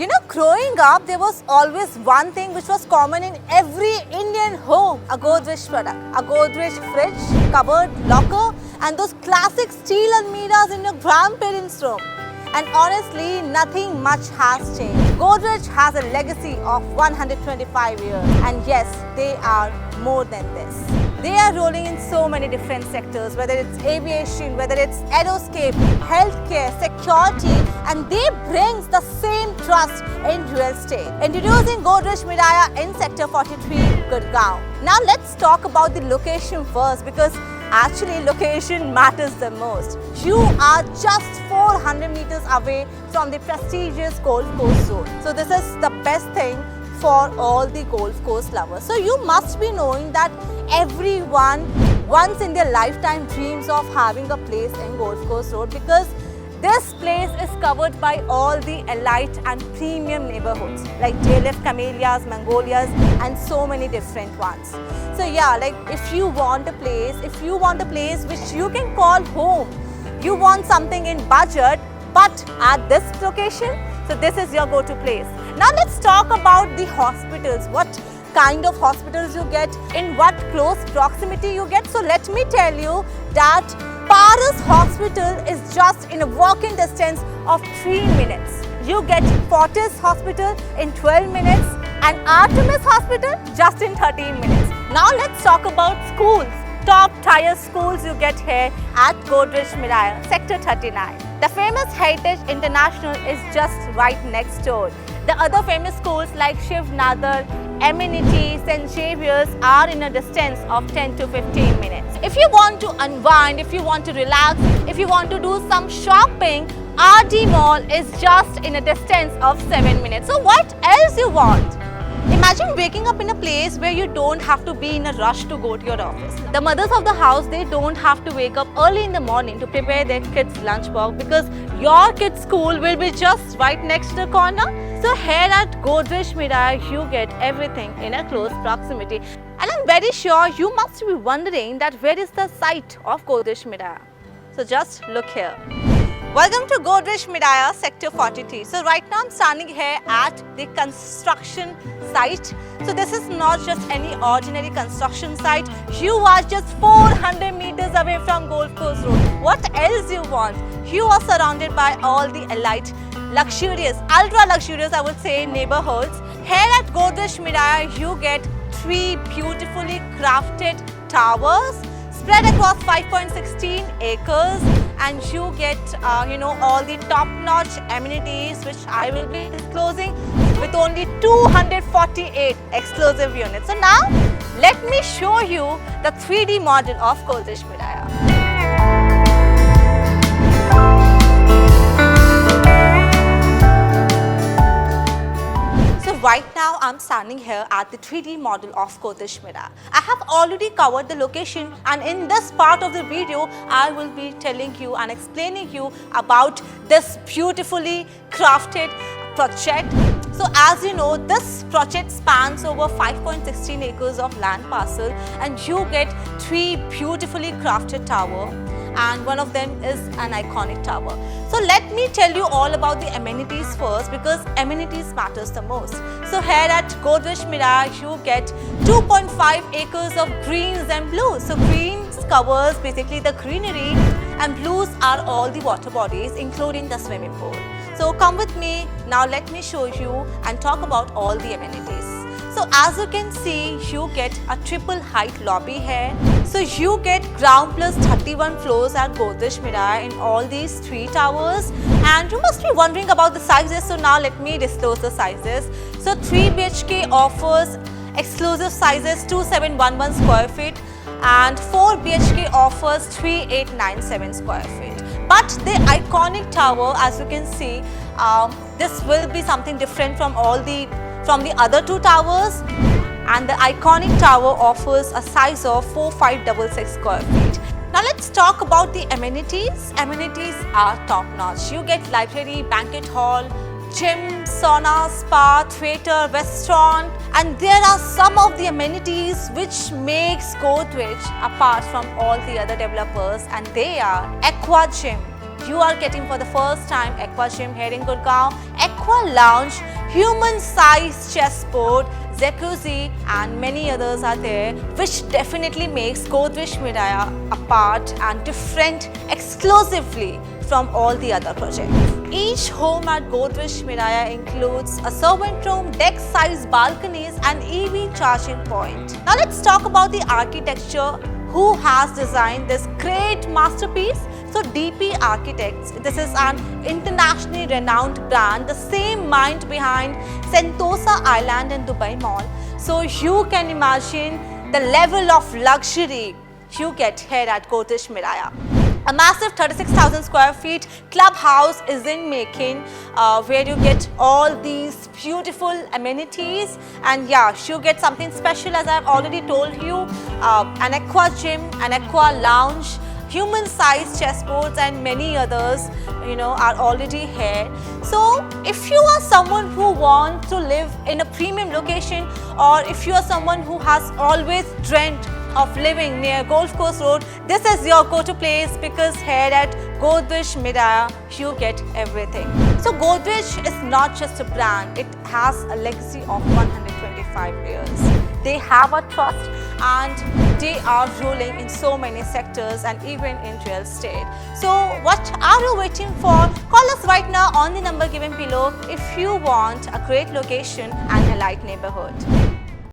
You know, growing up, there was always one thing which was common in every Indian home, a Godrej product. A Godrej fridge, cupboard, locker, and those classic steel almirahs in your grandparents' room. And honestly, nothing much has changed. Godrej has a legacy of 125 years. And yes, they are more than this. They are rolling in so many different sectors, whether it's aviation, whether it's aerospace, healthcare, security, and they brings the same trust in real estate. Introducing Godrej Miraya in Sector 43, Gurgaon. Now let's talk about the location first, because actually location matters the most. You are just 400 meters away from the prestigious Golf Course Road. So this is the best thing for all the golf course lovers. So you must be knowing that everyone once in their lifetime dreams of having a place in Golf Course Road, because this place is covered by all the elite and premium neighborhoods like JLF, Camellias, Mangolias, and so many different ones. So yeah, like if you want a place which you can call home, you want something in budget but at this location, so this is your go-to place. Now let's talk about the hospitals. What kind of hospitals you get, in what close proximity you get. So let me tell you that Paras Hospital is just in a walking distance of 3 minutes. You get Fortis Hospital in 12 minutes and Artemis Hospital just in 13 minutes. Now let's talk about schools. Top tier schools you get here at Godrej Miraya, Sector 39. The famous Heritage International is just right next door. The other famous schools like Shiv Nadar, Amenity, St. Xavier's are in a distance of 10 to 15 minutes. If you want to unwind, if you want to relax, if you want to do some shopping, RD Mall is just in a distance of 7 minutes. So what else you want? Imagine waking up in a place where you don't have to be in a rush to go to your office. The mothers of the house, they don't have to wake up early in the morning to prepare their kids' lunchbox, because your kids' school will be just right next to the corner. So here at Godrej Miraya, you get everything in a close proximity. And I'm very sure you must be wondering that where is the site of Godrej Miraya. So just look here. Welcome to Godrej Miraya, Sector 43. So right now I'm standing here at the construction site. So this is not just any ordinary construction site. You are just 400 meters away from Golf Course Road. What else you want? You are surrounded by all the elite, luxurious, ultra luxurious, I would say, neighborhoods. Here at Godrej Miraya, you get 3 beautifully crafted towers spread across 5.16 acres, and you get all the top-notch amenities which I will be disclosing with only 248 exclusive units. So now let me show you the 3D model of Godrej Miraya. Right now, I'm standing here at the 3D model of Godrej Miraya. I have already covered the location, and in this part of the video, I will be telling you and explaining you about this beautifully crafted project. So as you know, this project spans over 5.16 acres of land parcel, and you get 3 beautifully crafted towers, and one of them is an iconic tower. So let me tell you all about the amenities first, because amenities matters the most. So here at Godrej Miraya, you get 2.5 acres of greens and blues. So greens covers basically the greenery, and blues are all the water bodies, including the swimming pool. So come with me, now let me show you and talk about all the amenities. So as you can see, you get a triple height lobby here. So you get ground plus 31 floors at Godrej Miraya in all these 3 towers. And you must be wondering about the sizes, so now let me disclose the sizes. So 3 BHK offers exclusive sizes 2711 square feet, and 4 BHK offers 3897 square feet. But the iconic tower, as you can see, this will be something different from the other 2 towers, and the iconic tower offers a size of 4566 square feet. Now let's talk about the amenities. Amenities are top notch. You get library, banquet hall, gym, sauna, spa, theatre, restaurant, and there are some of the amenities which makes Godrej apart from all the other developers, and they are aqua gym, you are getting for the first time Aqua Gym here in Gurgaon, Aqua Lounge, human-sized chessboard, jacuzzi and many others are there, which definitely makes Godrej Miraya apart and different exclusively from all the other projects. Each home at Godrej Miraya includes a servant room, deck-sized balconies and EV charging point. Now let's talk about the architecture. Who has designed this great masterpiece? So DP Architects, this is an internationally renowned brand, the same mind behind Sentosa Island and Dubai Mall. So you can imagine the level of luxury you get here at Godrej Miraya. A massive 36,000 square feet clubhouse is in making, where you get all these beautiful amenities, and yeah, you get something special as I've already told you, an aqua gym, an aqua lounge, human-sized chessboards and many others, are already here. So if you are someone who wants to live in a premium location, or if you are someone who has always dreamt of living near Golf Course Road, this is your go-to place, because here at Godrej Miraya you get everything. So Godrej is not just a brand, it has a legacy of 125 years. They have a trust and they are ruling in so many sectors and even in real estate. So what are you waiting for? Call us right now on the number given below if you want a great location and a light neighborhood.